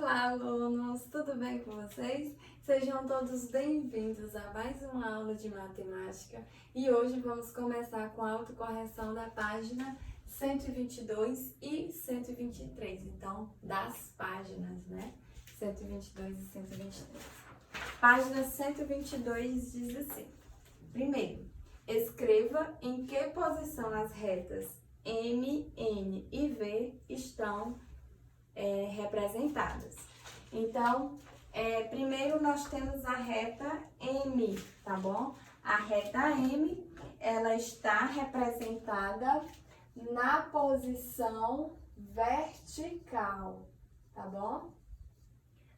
Olá, alunos! Tudo bem com vocês? Sejam todos bem-vindos a mais uma aula de matemática e hoje vamos começar com a autocorreção da página 122 e 123. Então, das páginas, né? 122 e 123. Página 122 diz assim: primeiro, escreva em que posição as retas M, N e V estão representadas. Então, primeiro nós temos a reta M, tá bom? A reta M, ela está representada na posição vertical, tá bom?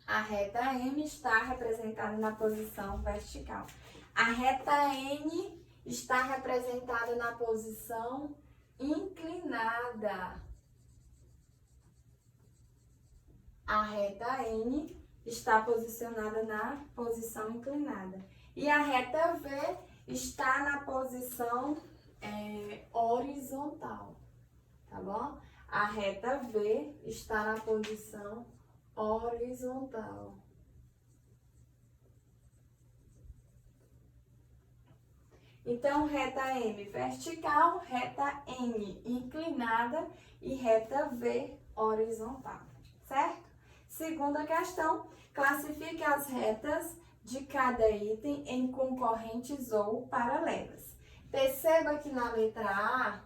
A reta M está representada na posição vertical. A reta N está representada na posição inclinada. A reta N está posicionada na posição inclinada. E a reta V está na posição horizontal, tá bom? A reta V está na posição horizontal. Então, reta M vertical, reta N inclinada e reta V horizontal, certo? Segunda questão, classifique as retas de cada item em concorrentes ou paralelas. Perceba que na letra A,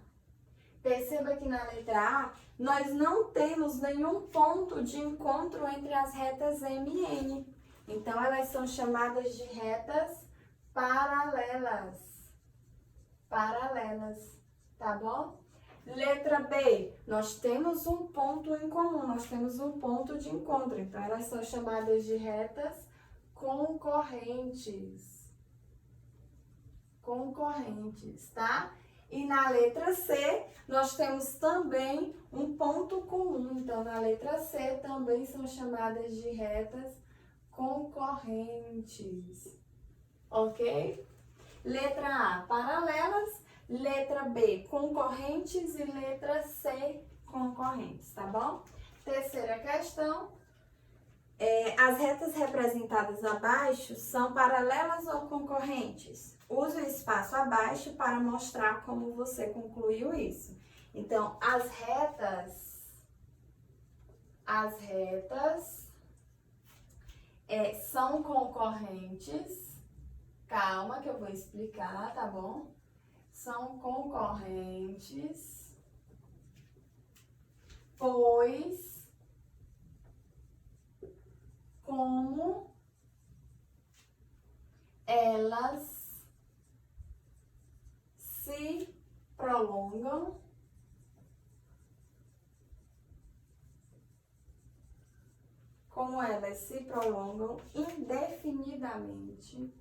nós não temos nenhum ponto de encontro entre as retas M e N. Então, elas são chamadas de retas paralelas. Tá bom? Letra B, nós temos um ponto em comum, nós temos um ponto de encontro. Então, elas são chamadas de retas concorrentes. Tá? E na letra C, nós temos também um ponto comum. Então, na letra C, também são chamadas de retas concorrentes. Ok? Letra A, paralelas. Letra B, concorrentes e letra C, concorrentes, tá bom? Terceira questão, as retas representadas abaixo são paralelas ou concorrentes? Use o espaço abaixo para mostrar como você concluiu isso. Então, as retas são concorrentes. Calma que eu vou explicar, tá bom? São concorrentes, pois, como elas se prolongam, indefinidamente,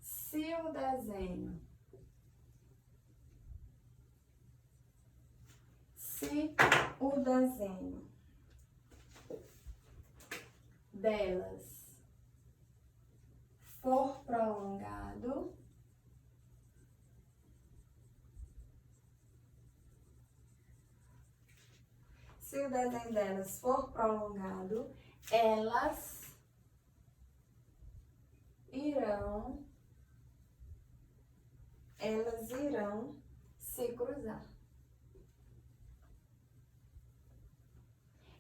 se o desenho delas for prolongado, elas irão se cruzar.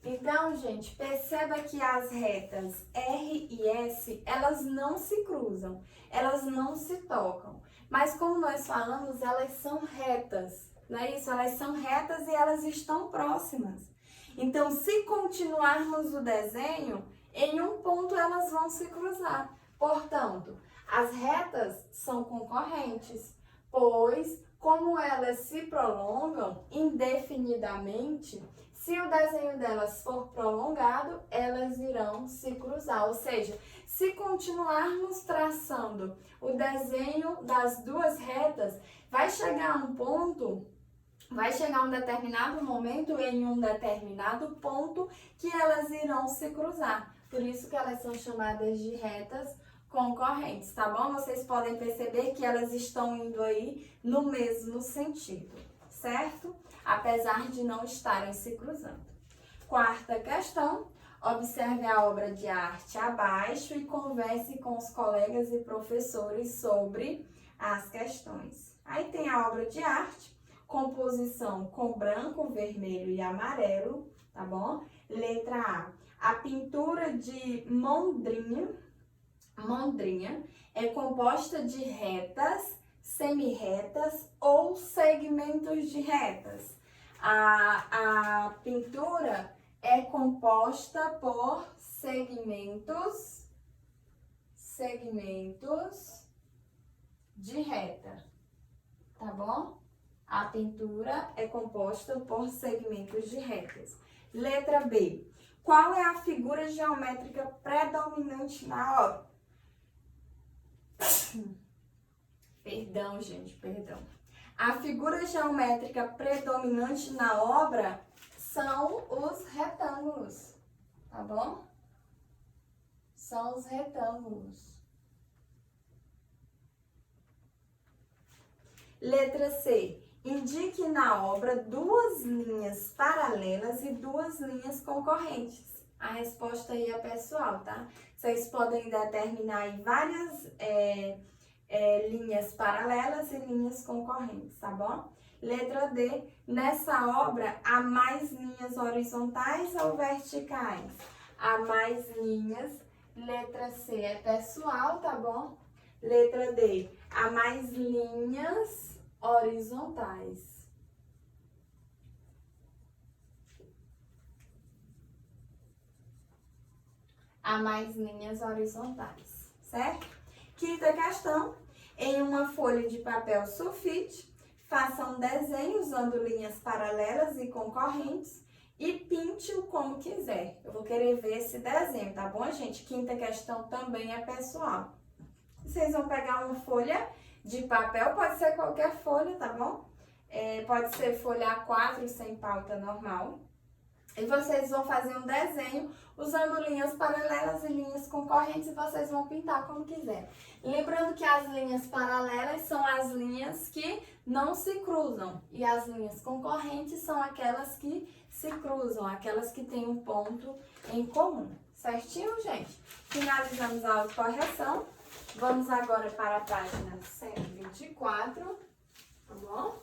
Então, gente, perceba que as retas R e S, elas não se cruzam, elas não se tocam. Mas como nós falamos, elas são retas, não é isso? Elas são retas e elas estão próximas. Então, se continuarmos o desenho, em um ponto elas vão se cruzar. Portanto, as retas são concorrentes, pois, como elas se prolongam indefinidamente, se o desenho delas for prolongado, elas irão se cruzar. Ou seja, se continuarmos traçando o desenho das duas retas, vai chegar um determinado momento, em um determinado ponto, que elas irão se cruzar. Por isso que elas são chamadas de retas concorrentes, tá bom? Vocês podem perceber que elas estão indo aí no mesmo sentido, certo? Apesar de não estarem se cruzando. Quarta questão, observe a obra de arte abaixo e converse com os colegas e professores sobre as questões. Aí tem a obra de arte, composição com branco, vermelho e amarelo, tá bom? Letra A pintura de Mondrian é composta de retas, semi-retas ou segmentos de retas. A pintura é composta por segmentos de reta, tá bom? A pintura é composta por segmentos de retas. Letra B. Qual é a figura geométrica predominante na obra? Perdão, gente, perdão. A figura geométrica predominante na obra são os retângulos, tá bom? São os retângulos. Letra C. Indique na obra duas linhas paralelas e duas linhas concorrentes. A resposta aí é pessoal, tá? Vocês podem determinar aí várias linhas paralelas e linhas concorrentes, tá bom? Letra D. Nessa obra, há mais linhas horizontais ou verticais? Há mais linhas. Letra C é pessoal, tá bom? Letra D. Há mais linhas horizontais. Há mais linhas horizontais, certo? Quinta questão. Em uma folha de papel sulfite, faça um desenho usando linhas paralelas e concorrentes e pinte-o como quiser. Eu vou querer ver esse desenho, tá bom, gente? Quinta questão também é pessoal. Vocês vão pegar uma folha de papel, pode ser qualquer folha, tá bom? Pode ser folha A4 sem pauta normal. E vocês vão fazer um desenho usando linhas paralelas e linhas concorrentes e vocês vão pintar como quiser. Lembrando que as linhas paralelas são as linhas que não se cruzam e as linhas concorrentes são aquelas que se cruzam, aquelas que têm um ponto em comum. Certinho, gente? Finalizamos a autocorreção. Vamos agora para a página 124, tá bom?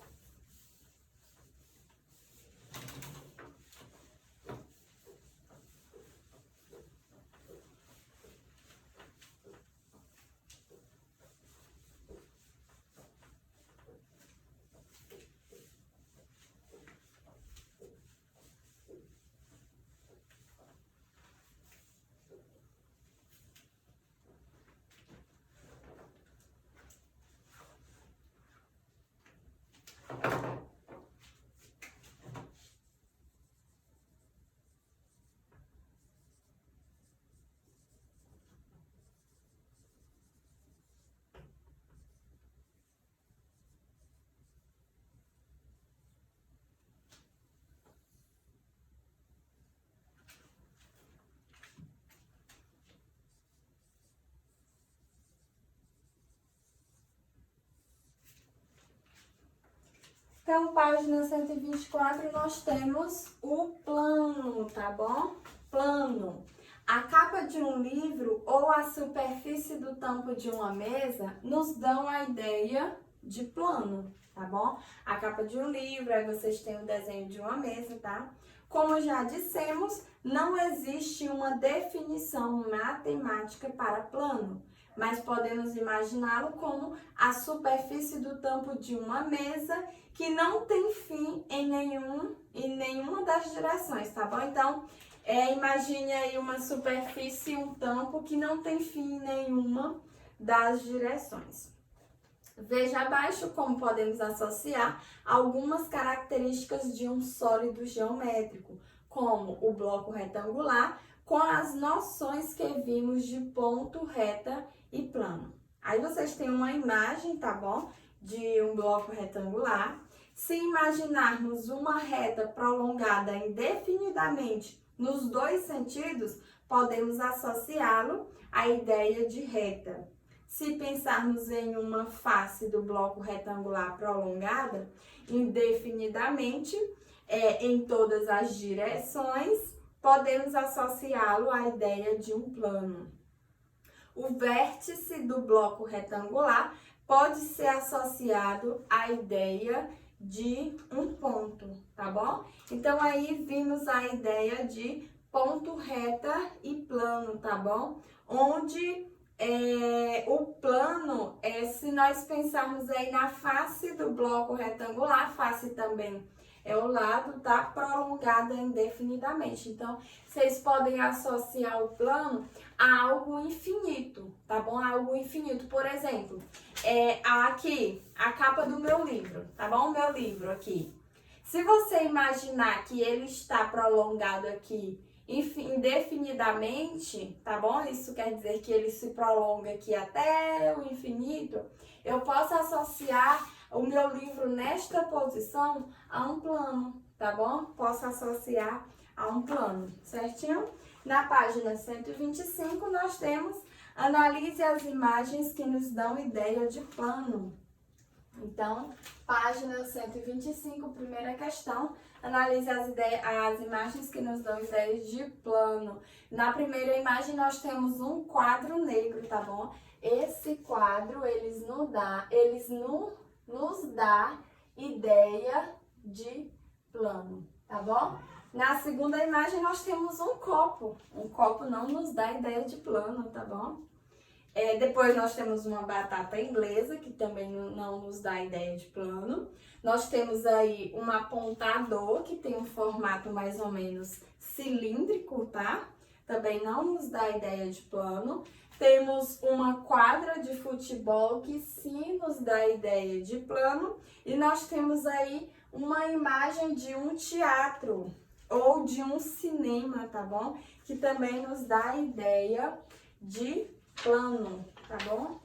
Então, página 124, nós temos o plano, tá bom? Plano. A capa de um livro ou a superfície do tampo de uma mesa nos dão a ideia de plano, tá bom? A capa de um livro, aí vocês têm o desenho de uma mesa, tá? Como já dissemos, não existe uma definição matemática para plano, mas podemos imaginá-lo como a superfície do tampo de uma mesa que não tem fim em nenhuma das direções, tá bom? Então, imagine aí uma superfície, um tampo que não tem fim em nenhuma das direções. Veja abaixo como podemos associar algumas características de um sólido geométrico, como o bloco retangular, com as noções que vimos de ponto, reta e plano. Aí vocês têm uma imagem, tá bom? De um bloco retangular. Se imaginarmos uma reta prolongada indefinidamente nos dois sentidos, podemos associá-lo à ideia de reta. Se pensarmos em uma face do bloco retangular prolongada, indefinidamente, em todas as direções, podemos associá-lo à ideia de um plano. O vértice do bloco retangular pode ser associado à ideia de um ponto, tá bom? Então, aí vimos a ideia de ponto, reta e plano, tá bom? Onde o plano, se nós pensarmos aí na face do bloco retangular, face também é o lado, tá? Prolongada indefinidamente. Então, vocês podem associar o plano a algo infinito, tá bom? Algo infinito. Por exemplo, aqui, a capa do meu livro, tá bom? O meu livro aqui. Se você imaginar que ele está prolongado aqui indefinidamente, tá bom? Isso quer dizer que ele se prolonga aqui até o infinito. Eu posso associar o meu livro nesta posição a um plano, tá bom? Posso associar a um plano, certinho? Na página 125, nós temos analise as imagens que nos dão ideia de plano. Então, página 125, primeira questão, analise as imagens que nos dão ideias de plano. Na primeira imagem, nós temos um quadro negro, tá bom? Esse quadro, nos dá ideia de plano, tá bom? Na segunda imagem, nós temos um copo. Um copo não nos dá ideia de plano, tá bom? Depois nós temos uma batata inglesa, que também não nos dá ideia de plano. Nós temos aí um apontador, que tem um formato mais ou menos cilíndrico, tá? Também não nos dá ideia de plano. Temos uma quadra de futebol, que sim nos dá ideia de plano. E nós temos aí uma imagem de um teatro ou de um cinema, tá bom? Que também nos dá ideia de plano, tá bom?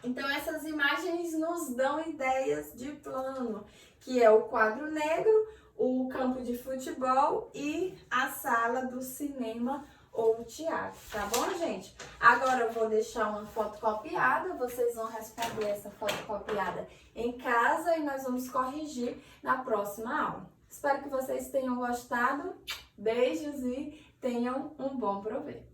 Então, essas imagens nos dão ideias de plano, que é o quadro negro, o campo de futebol e a sala do cinema ou teatro, tá bom, gente? Agora eu vou deixar uma foto copiada, vocês vão responder essa foto copiada em casa e nós vamos corrigir na próxima aula. Espero que vocês tenham gostado, beijos e tenham um bom proveito.